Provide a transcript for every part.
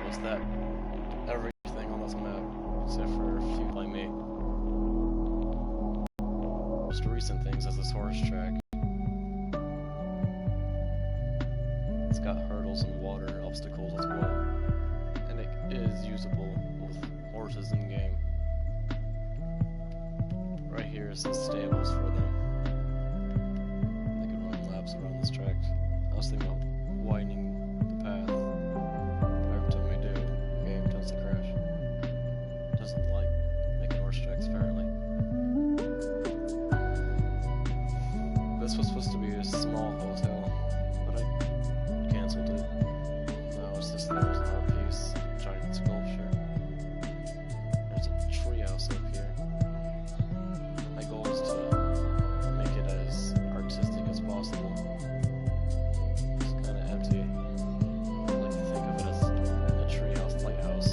was that everything on this map, except for a few by me. Most recent things is this horse track. It's got hurdles and water obstacles as well, and it is usable with horses in game. Right here is the stables for them. They can run laps around this track. I was thinking about widening the path, but every time I do, the game tends to crash. It doesn't like making horse tracks, apparently. This was supposed to be a small hotel, but I cancelled it. Now it's just there's another piece, giant sculpture. There's a treehouse up here. My goal is to make it as artistic as possible. It's kind of empty. I like to think of it as a treehouse lighthouse.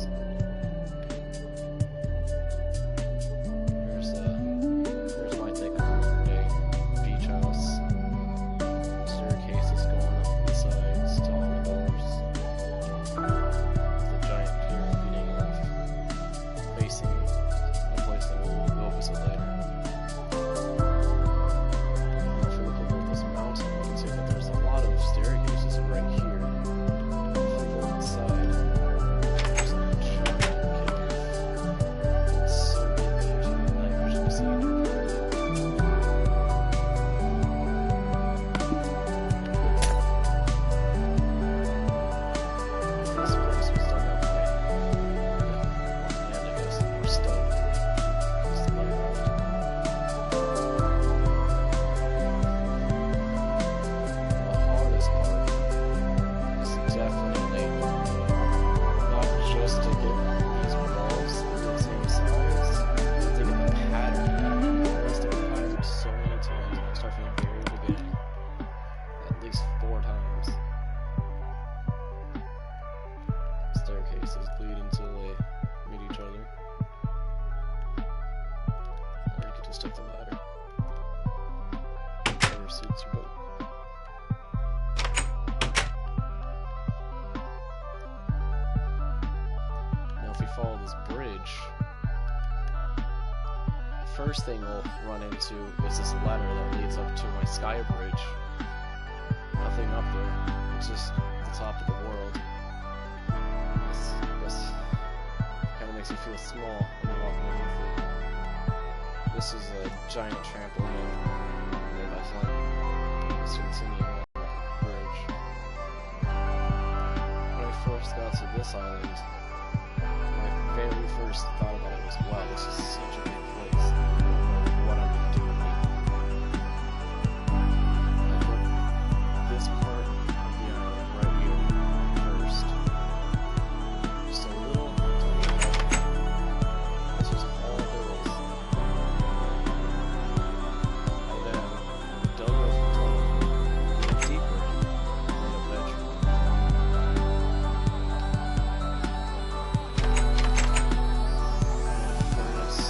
Here's my take on a beach house. Staircases going up the sides to all the doors. The giant pyramid facing a place that we'll go visit later. If you look over this mountain, you can see that there's a lot of staircases right here. If we go inside, there's a giant cave. It's so big, there's no night vision to see into it. This place was dug up by hand, I guess, or stone. Just the money left. The hardest part is definitely not just to get these walls the same size, but to get the pattern. I messed up the pattern so many times, and I started from the very beginning. At least 4 times. Staircases lead until they meet each other. Or you could just take the ladder. Whatever suits your boat. Now if we follow this bridge, the first thing we'll run into is this ladder that leads up to my sky bridge. Nothing up there. It's just the top of the world. I guess kind of makes you feel small when you walk underneath it. This is a giant trampoline made by Flint. Let's continue on that bridge. When I first got to this island, my very first thought about it was, wow, this is such a big place. I don't know what I'm going to do with it. I put this part of the island right here first. Just a little tiny island. This was all there was. I then dug a tunnel deeper in the bedroom. Furnace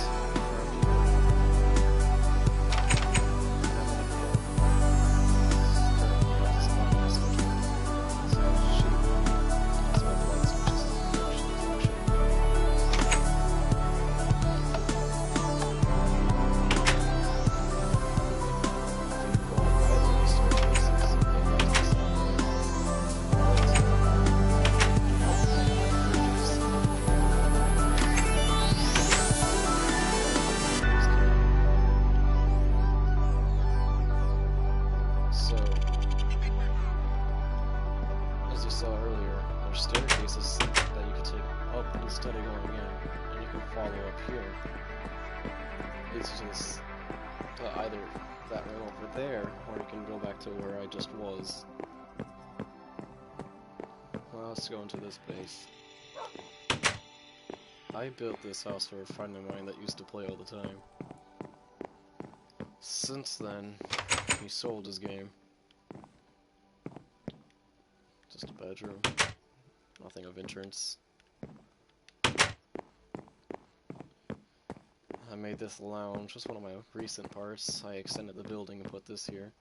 So, as you saw earlier, there's staircases that you can take up instead of going in, and you can follow up here. It's just to either that room over there, or you can go back to where I just was. Well, let's go into this base. I built this house for a friend of mine that used to play all the time. Since then, he sold his game. Just a bedroom. Nothing of entrance. I made this lounge, just one of my recent parts. I extended the building and put this here.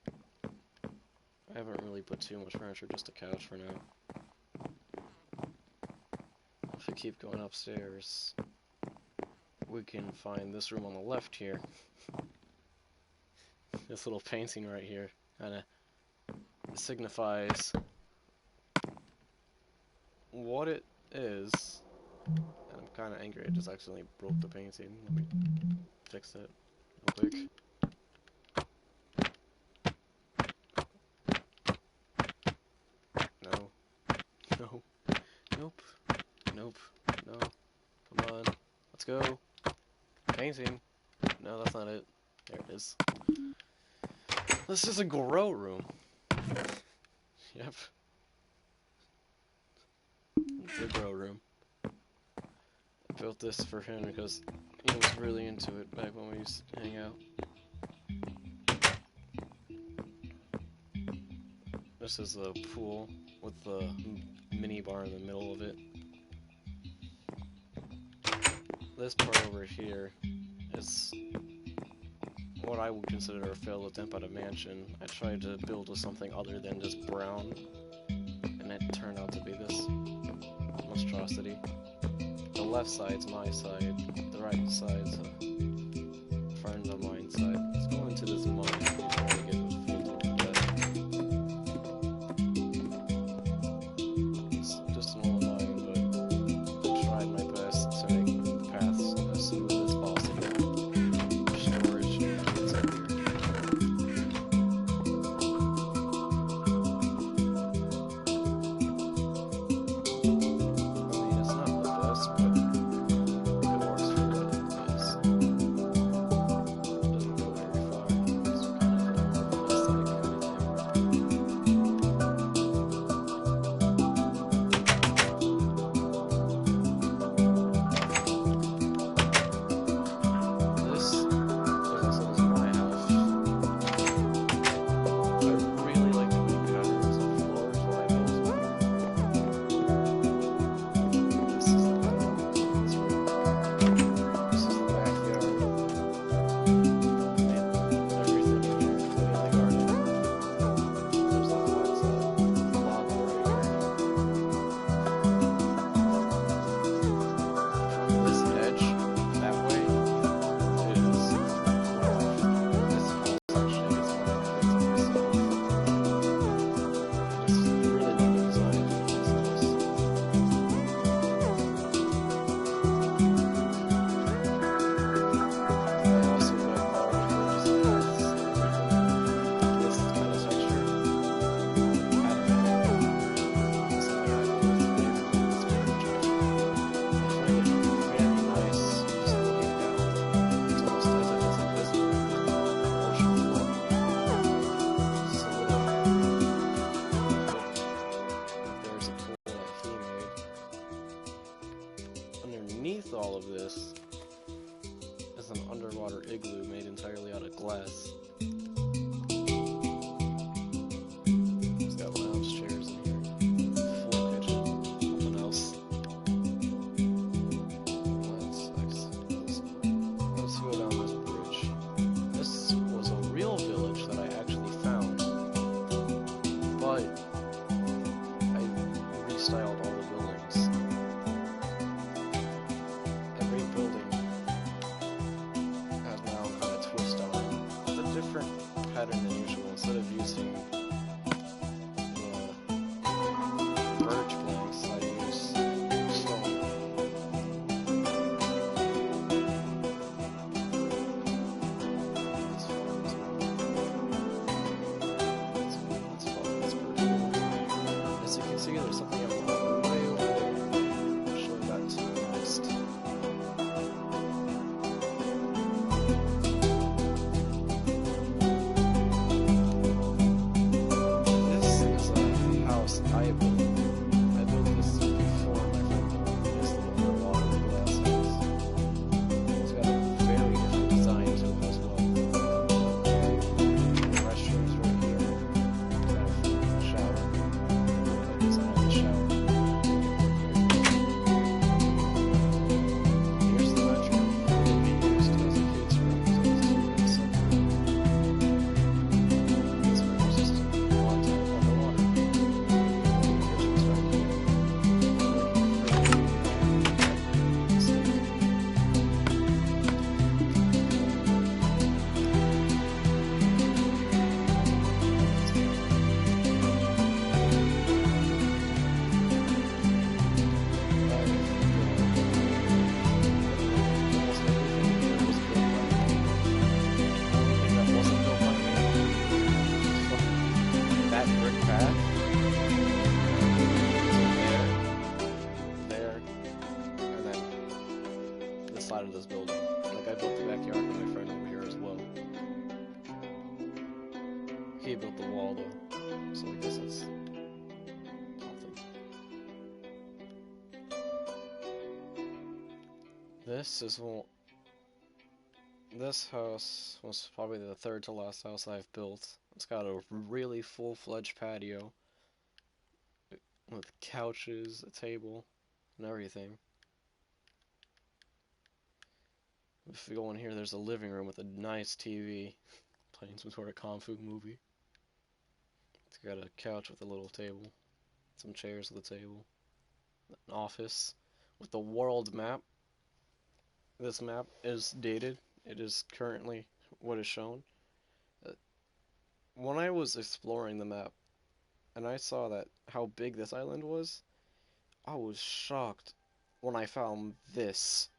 I haven't really put too much furniture, just a couch for now. we keep going upstairs, we can find this room on the left here. This little painting right here kind of signifies what it is. And I'm kind of angry I just accidentally broke the painting. Let me fix that real quick. No. No. Nope. Nope. No. Come on. Let's go. Painting. No, that's not it. There it is. This is a grow room. Yep. It's a grow room. I built this for him because he was really into it back when we used to hang out. This is a pool with the mini bar in the middle of it. This part over here is what I would consider a failed attempt at a mansion. I tried to build with something other than just brown, and it turned out to be this monstrosity. The left side's my side, the right side's a friend of mine's side. Let's go into this mine before we get a full door of death. It's just an old mine, but I tried my best to make the paths as smooth as possible. Storage is up here. Underneath all of this is an underwater igloo made entirely out of glass. It's got lounge chairs in here, full kitchen, nothing else. Let's go down this bridge. This was a real village that I actually found, but I restyled all the buildings. Every building has now kind of twist on it. The different outside of this building. Like, I built the backyard with my friend over here as well. He built the wall though, so I guess that's something. This house was probably the third to last house I've built. It's got a really full-fledged patio with couches, a table, and everything. If you go in here, there's a living room with a nice TV playing some sort of kung fu movie. It's got a couch with a little table, some chairs with a table, an office with the world map. This map is dated. It is currently what is shown. When I was exploring the map and I saw that how big this island was, I was shocked when I found this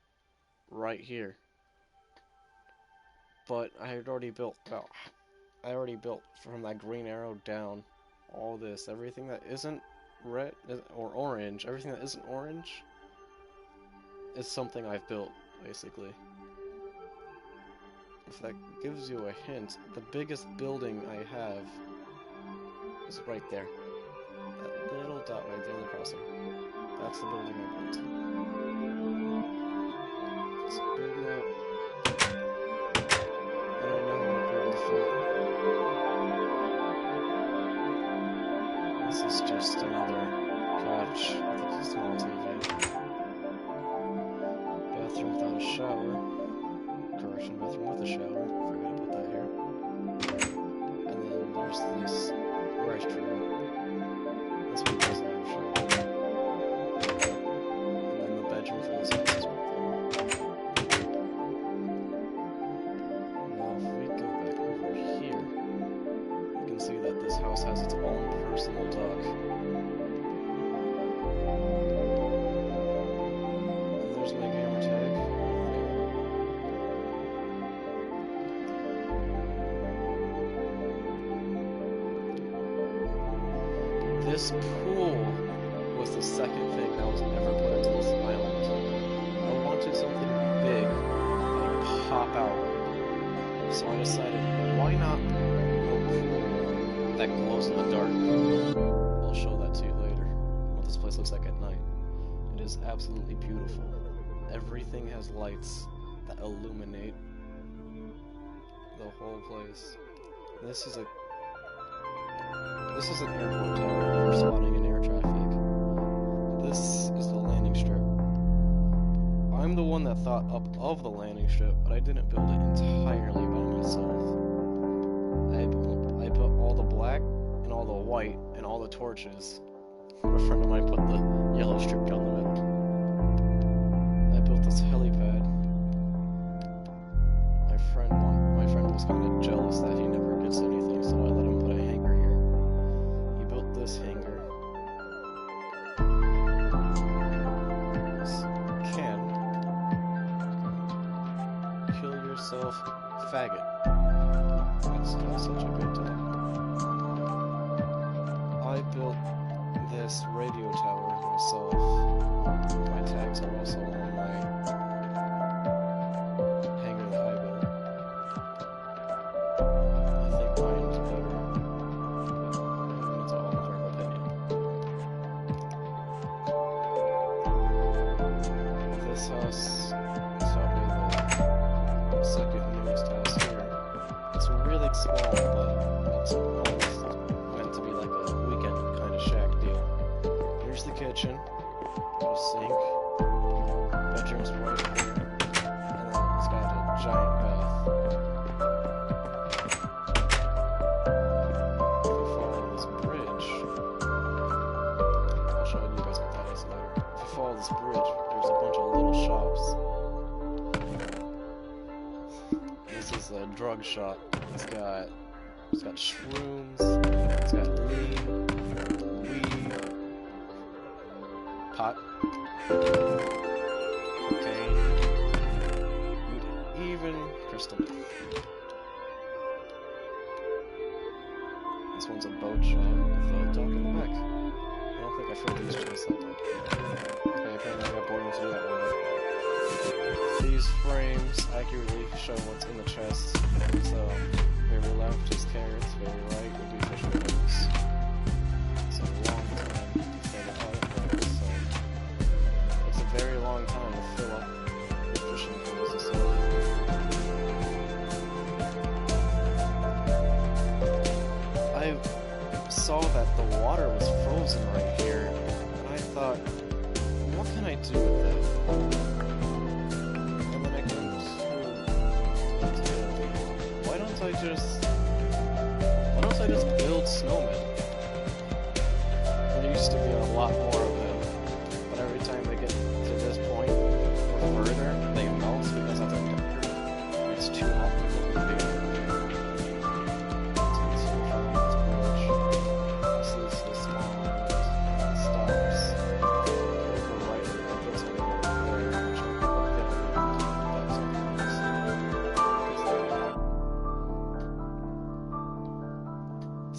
right here. But I had already built from that green arrow down all this. Everything that isn't red or orange, everything that isn't orange is something I've built, basically. If that gives you a hint, the biggest building I have is right there. That little dot right there in the crossing. That's the building I built. It's a big map. And I know how to build a This is just another couch with a small TV. Bathroom without a shower. Correction, bathroom with a shower. Forgot to put that here. And then there's this restroom. This one doesn't have a shower. And then the bedroom for this house is right there. Now, if we go back over here, you can see that this house has its own personal dock. And there's my gamer tag. This pool was the second thing that was ever put into this island. I wanted something big that would pop out. So I decided, why not a pool that glows in the dark? I'll show that to you later, what this place looks like at night. It is absolutely beautiful. Everything has lights that illuminate the whole place. This is an airport tower for spotting in air traffic. This is the landing strip. I'm the one that thought up of the landing strip, but I didn't build it entirely by myself. I put all the black and all the white and all the torches. A friend of mine put the yellow strip down the middle. I built this helipad. My friend was kind of jealous that he never gets anything, so I let him put a hangar here. He built this hangar. This can kill yourself, faggot. That's such a good time. I built this radio tower myself. My tags are also on my hangar that I built. I think mine's better, but it's all a matter of opinion. This house is probably the second newest house here. It's really small, but it's almost meant to be like a weekend kind of shack deal. Here's the kitchen, a sink, bedroom's right here, and then it's got a giant bath. If you follow this bridge, I'll show you guys what that is later. If you follow this bridge, there's a bunch of little shops. This is a drug shop. It's got shrooms, it's got lean, weed, pot, cocaine, and even crystal meth. This one's a boat shop with a dock in the back. I don't think I filled these chests up. Okay, apparently I got bored enough to do that one. these frames accurately show what's in the chest. So, very left is carrots, very right would be fish bones. It's a long time to fill the audit, so it's a very long time to fill up your fishing pools, so I saw that the water was frozen right here, and I thought, what can I do with that? And then I came to, why don't I just build snowmen? There used to be a lot more of them, but every time they get to this point or further, they melt because of the temperature. It's too hot to build here.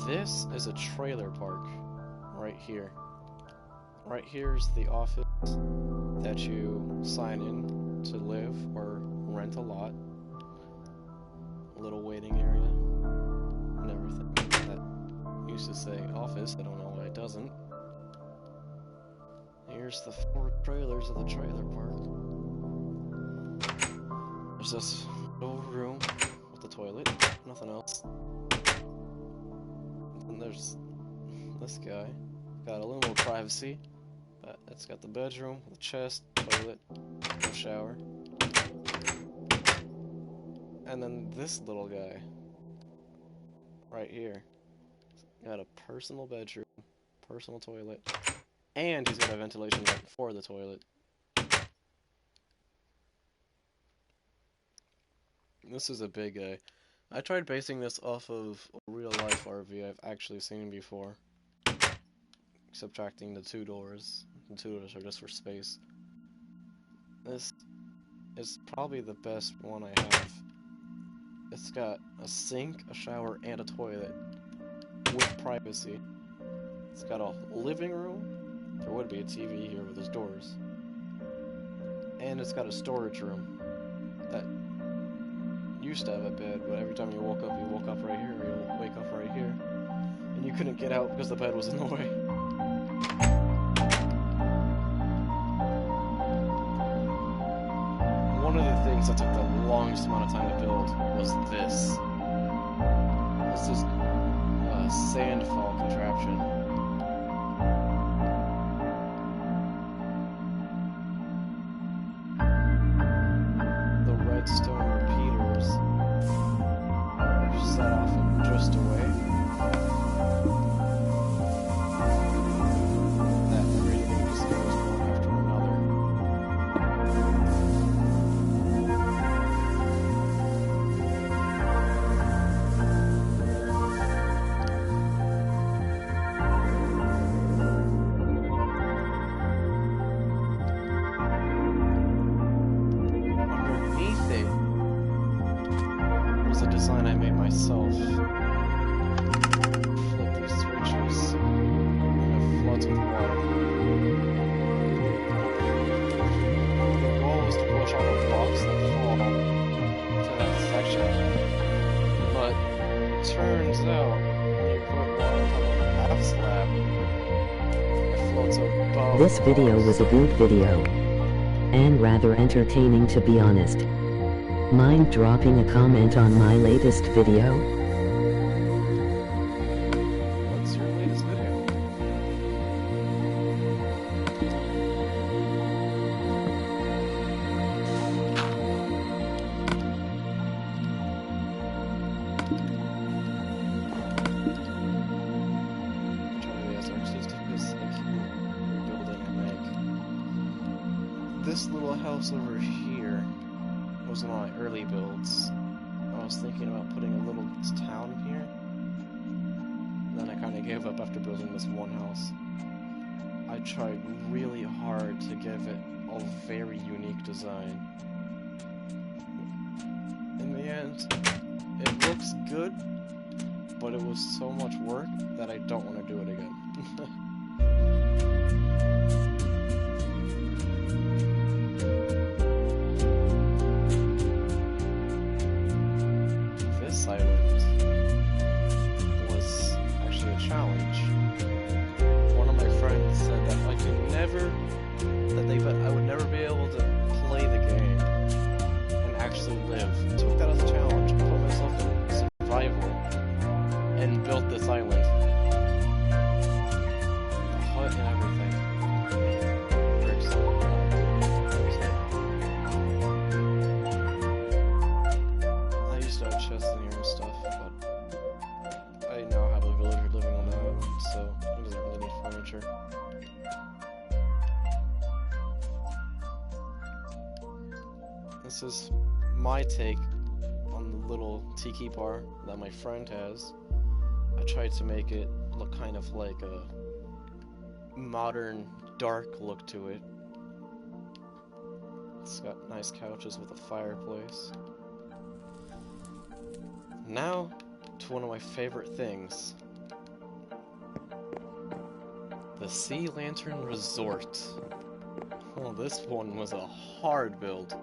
This is a trailer park right here. Right here's the office that you sign in to live or rent a lot. A little waiting area and everything. That used to say office, I don't know why it doesn't. Here's the 4 trailers of the trailer park. There's this little room with the toilet, nothing else. And there's this guy. Got a little more privacy, but it's got the bedroom, the chest, toilet, no shower. And then this little guy, right here, got a personal bedroom, personal toilet, and he's got a ventilation vent for the toilet. This is a big guy. I tried basing this off of a real-life RV I've actually seen before. Subtracting the 2 doors. The 2 doors are just for space. This is probably the best one I have. It's got a sink, a shower, and a toilet. With privacy. It's got a living room. There would be a TV here with its doors. And it's got a storage room. That used to have a bed, but every time you woke up right here, or you wake up right here. And you couldn't get out because the bed was in the way. One of the things that took the longest amount of time to build was this. This is a sandfall contraption. The redstone repeaters are set off and just away. That everything just goes one after another. Underneath it was a design I made myself. Flip these switches and it floods with water. The goal is to push all the blocks that fall to that section. But turns out when you put water on top of a half slab, it floats above. This video was a good video. And rather entertaining, to be honest. Mind dropping a comment on my latest video? What's your latest video? This little house over here was one of my early builds. I was thinking about putting a little town here. Then I kind of gave up after building this one house. I tried really hard to give it a very unique design. In the end, it looks good, but it was so much work that I don't want to do it again. actually live. Took that as a challenge, put myself in survival, and built this island. The hut and everything. Bricks. I used to have chests in here and stuff, but I now have a villager living on the island, so it doesn't really need furniture. This is my take on the little tiki bar that my friend has. I tried to make it look kind of like a modern, dark look to it. It's got nice couches with a fireplace. Now, to one of my favorite things. The Sea Lantern Resort. Oh, this one was a hard build.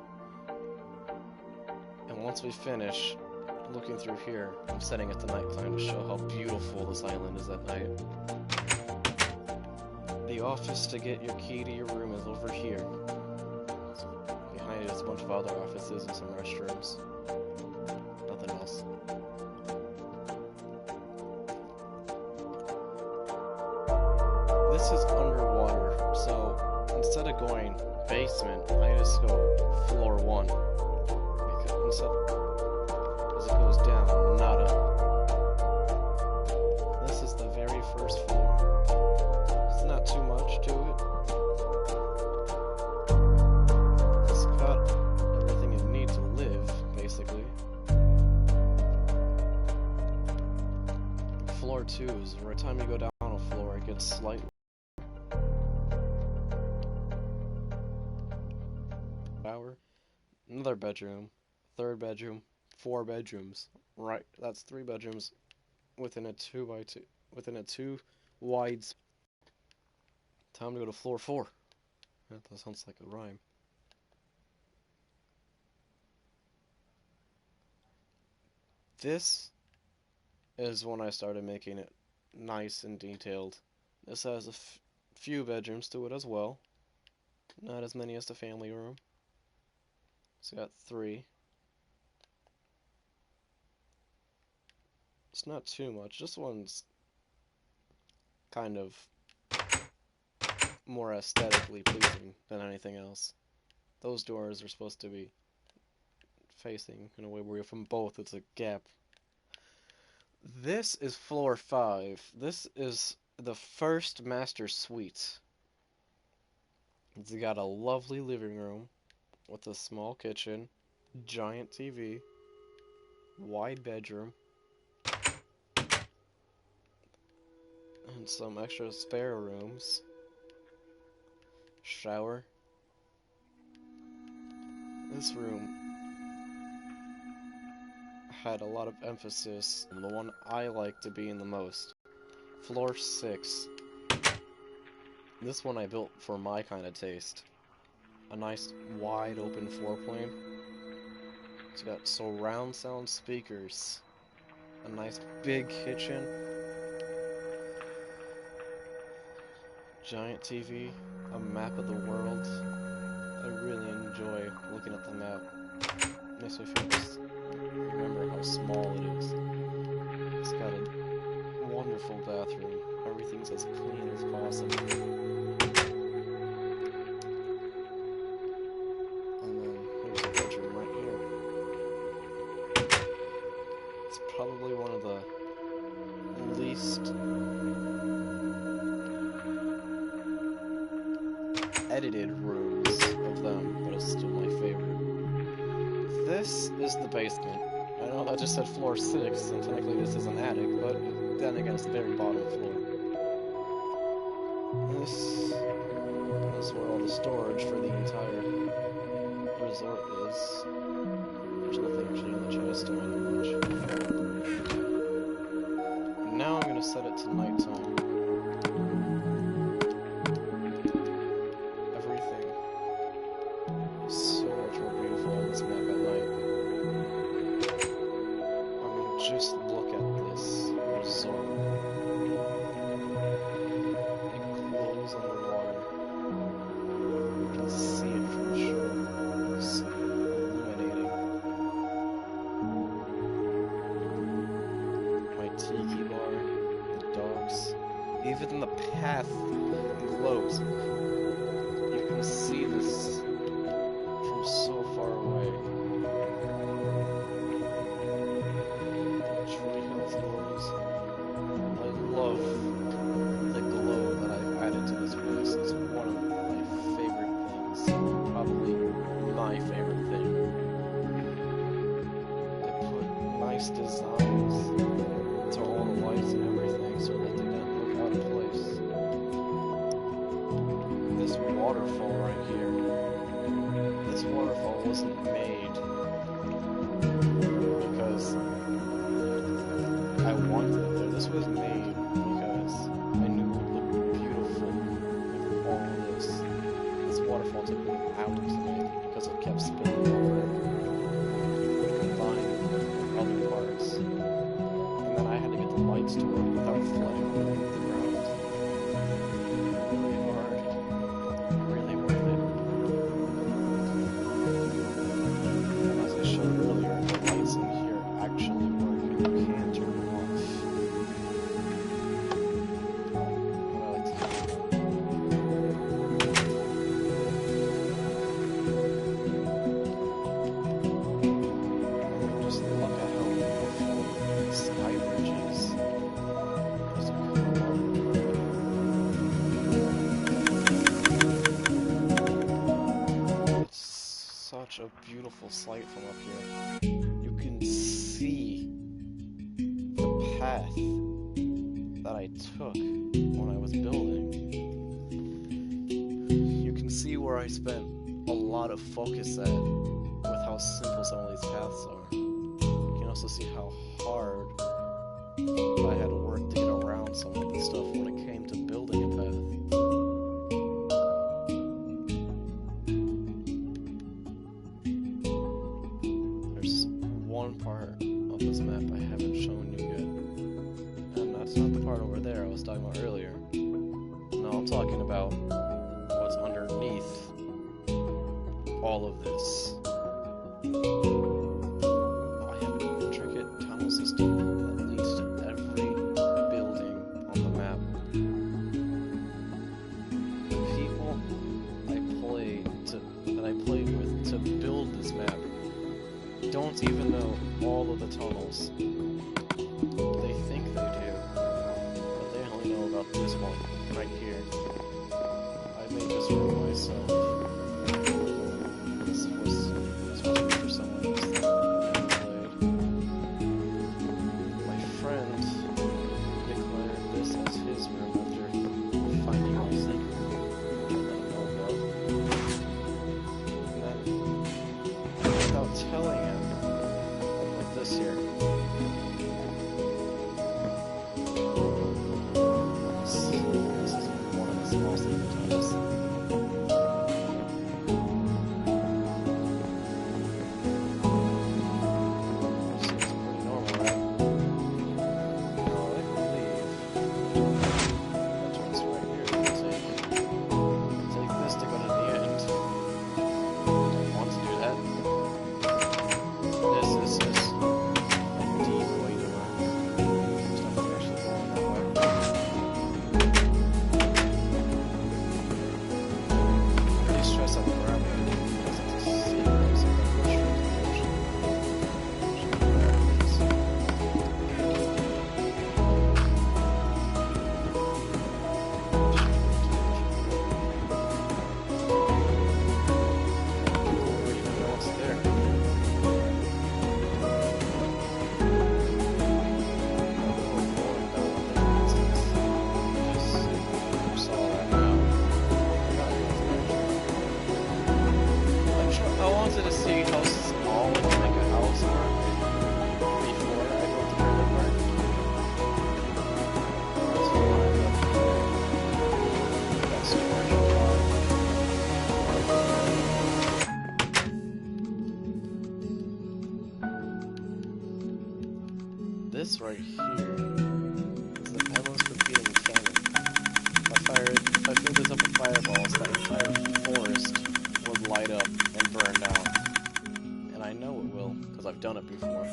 And once we finish looking through here, I'm setting it to nighttime to show how beautiful this island is at night. The office to get your key to your room is over here. Behind it is a bunch of other offices and some restrooms. Nothing else. This is underwater, so instead of going basement, I just go floor 1. Because as it goes down, not up. This is the very first floor. It's not too much to it. It's got everything you need to live, basically. Floor 2 is every time you go down a floor, it gets slightly shower. Another bedroom. Third bedroom, 4 bedrooms. Right, that's 3 bedrooms within a 2x2, within a 2 wide. Time to go to floor 4. That sounds like a rhyme. This is when I started making it nice and detailed. This has a few bedrooms to it as well. Not as many as the family room. It's got 3. It's not too much. This one's kind of more aesthetically pleasing than anything else. Those doors are supposed to be facing in a way where from both it's a gap. This is floor 5. This is the first master suite. It's got a lovely living room with a small kitchen, giant TV, wide bedroom, and some extra spare rooms, shower. This room had a lot of emphasis on the one I like to be in the most. Floor 6. This one I built for my kind of taste. A nice wide open floor plane. It's got surround sound speakers. A nice big kitchen. Giant TV. A map of the world. I really enjoy looking at the map. Makes me feel just remember how small it is. It's got a wonderful bathroom. Everything's as clean as possible. And then here's a bedroom right here. It's probably one of the least edited rooms of them, but it's still my favorite. This is the basement. I know I just said floor 6, and technically this is an attic, but then again it's the very bottom floor. This is where all the storage for the entire resort is. There's nothing actually in the chest or anything much. Now I'm gonna set it to nighttime. Everything is so much more beautiful on this map at night. I mean, just look at this resort. It glows underwater. You can see it from shore. It's illuminating. Even the path glows. You can see this from so far away. Tree Hills glows. I love the glow that I've added to this place. It's one of my favorite things. Probably my favorite thing. They put nice designs to all the lights and everything so that they don't look out of place. This waterfall right here. This waterfall wasn't made because I wanted it there. This was made because I knew it would look beautiful with all of this. This waterfall took me hours to make because it kept spilling over combined with other parts. And then I had to get the lights to work without flooding the ground. Really hard. Really worth it. And as I showed earlier, the lights in here actually work and you can turn them off. What I like to do. Just look at how beautiful the sky bridge is. As you come up. It's such a beautiful sight from up here. You can see the path that I took when I was building. You can see where I spent a lot of focus at with how simple some of these paths are. You can also see how hard I had to work to get around some of this stuff when it came to building a path. There's one part of this map I haven't shown you yet. And that's not the part over there I was talking about earlier. No, I'm talking about what's underneath all of this. I have an intricate tunnel system that leads to every building on the map. The people that I played with to build this map don't even know all of the tunnels. They think they do, but they only know about this one right here. I made this for myself. This was supposed to be for someone else that I played. My friend declared this as his room after finding my secret room that I know about. And then, without telling him, like this here. This is one of the small secret tunnels. Seems pretty normal, right? No, I believe that turns right here. Take this to go to the end. Don't want to do that. This is a deep way to run. There's nothing actually going that way. Pretty stressed out around here because it's a secret, so I'm gonna go straight to the ocean. Should be there, please. Or even know what's there. I wanted to see how small we can make a house before I built the river part. That's what I wanted up here. That storage pod. This right here is an endless repeating cannon. If I filled this up with fireballs, that entire forest would light up and burn down. And I know it will, because I've done it before.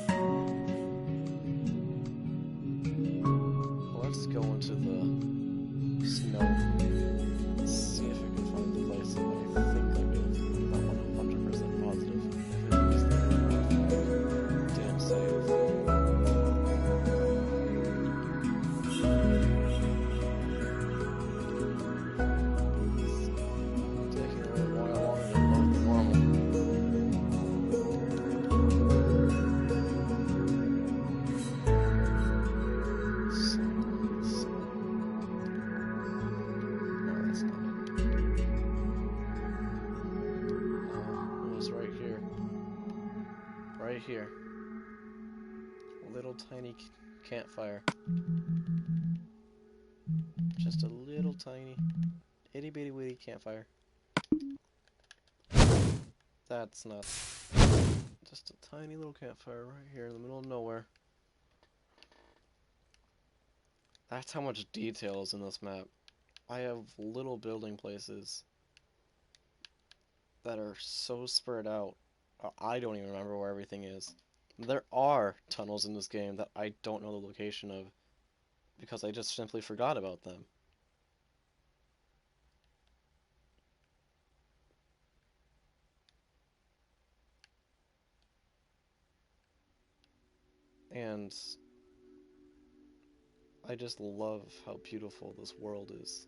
Let's go into the right here. A little tiny campfire. Just a little tiny, itty bitty witty campfire. That's not. Just a tiny little campfire right here in the middle of nowhere. That's how much detail is in this map. I have little building places that are so spread out. I don't even remember where everything is. There are tunnels in this game that I don't know the location of because I just simply forgot about them. And I just love how beautiful this world is.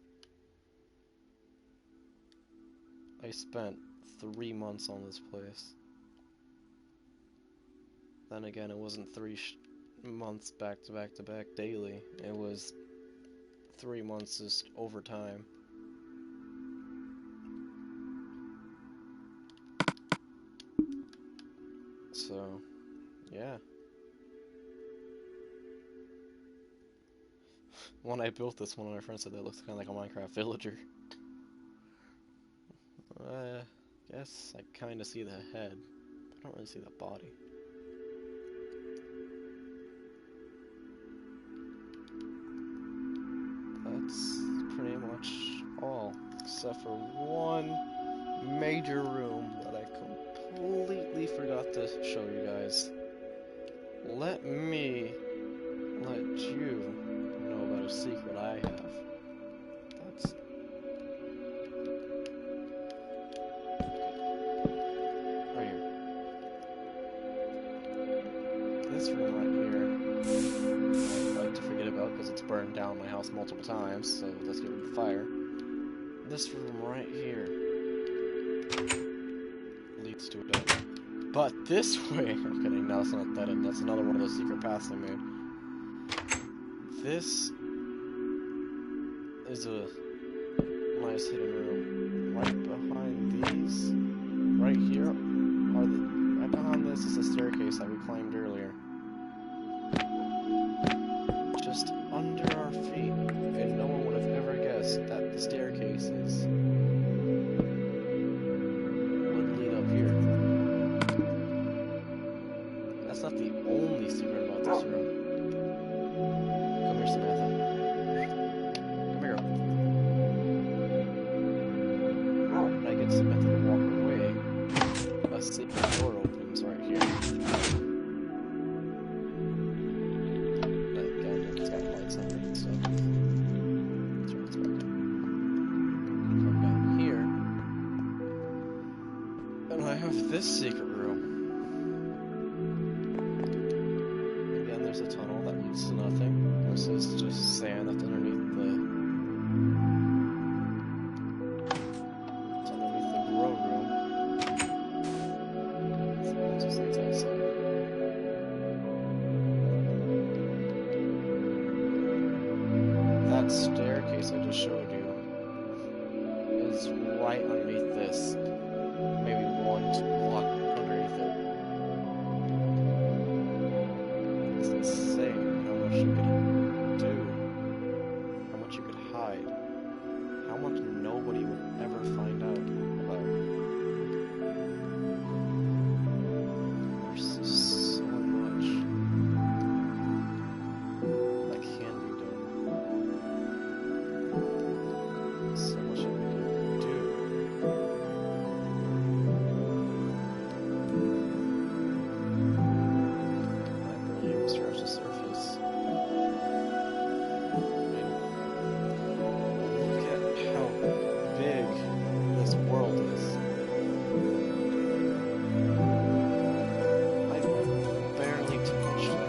I spent 3 months on this place. Then again, it wasn't 3 months back to back to back daily. It was 3 months just over time. So, yeah. When I built this, one of my friends said that it looks kind of like a Minecraft villager. Guess I kind of see the head, but I don't really see the body. That's pretty much all, except for one major room that I completely forgot to show you guys. Let me let you know about a secret I have. That's right here. This room right here, I like to forget about because it's burned down my house multiple times, so let's get rid of the fire. This room right here leads to a dead end. But this way, I'm kidding, no, it's not dead end, that's another one of those secret paths I made. This is a nice hidden room. Right behind these, right here, right behind this is a staircase that we climbed earlier. Just under our feet, and no one would have ever guessed that the staircases would lead up here. That's not the only secret about this room. Come here, Samantha. Come here. When I get Samantha to walk away, a secret door opens right here. Again, it's got lights on it, so turn this back on. Come down here, and I have this secret room. Again, there's a tunnel that leads to nothing. This is just sand that's underneath the grow room. So that's just leads outside. That staircase I just showed you is right underneath this. Maybe 1 block underneath it. It's insane how much you could do, how much you could hide, how much nobody would ever find out about. There's so much that can be done. So much that we can do. I barely even scratched the surface. Look at how big this world is. I barely touched it.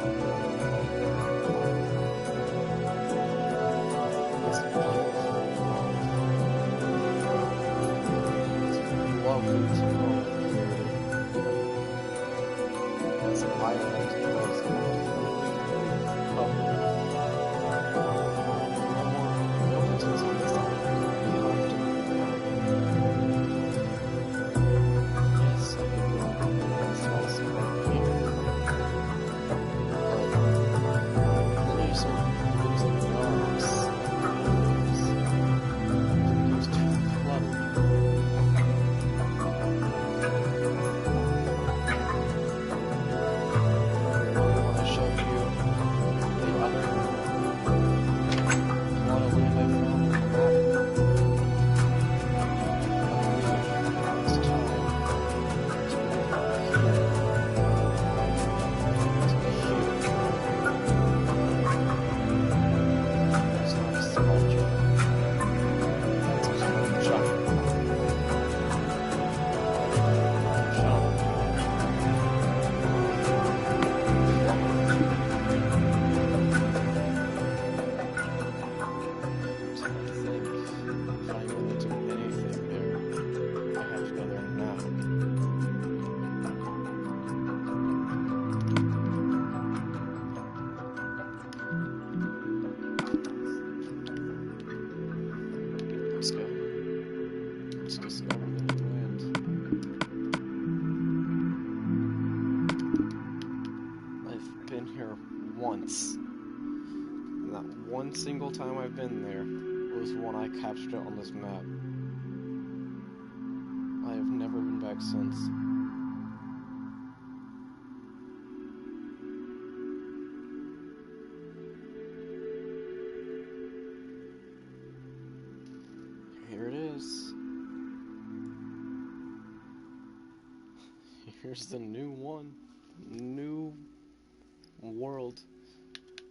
It's beautiful. Welcome to home, created. As an island was Yes, I could go. That's also right here. once. And that one single time I've been there was when I captured it on this map. I have never been back since. Here it is. Here's the new one. New world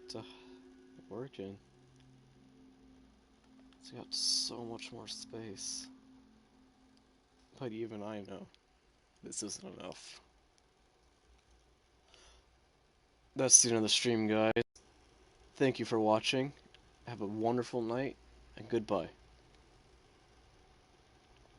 to work in. It's got so much more space. But even I know this isn't enough. That's the end of the stream, guys. Thank you for watching. Have a wonderful night, and goodbye.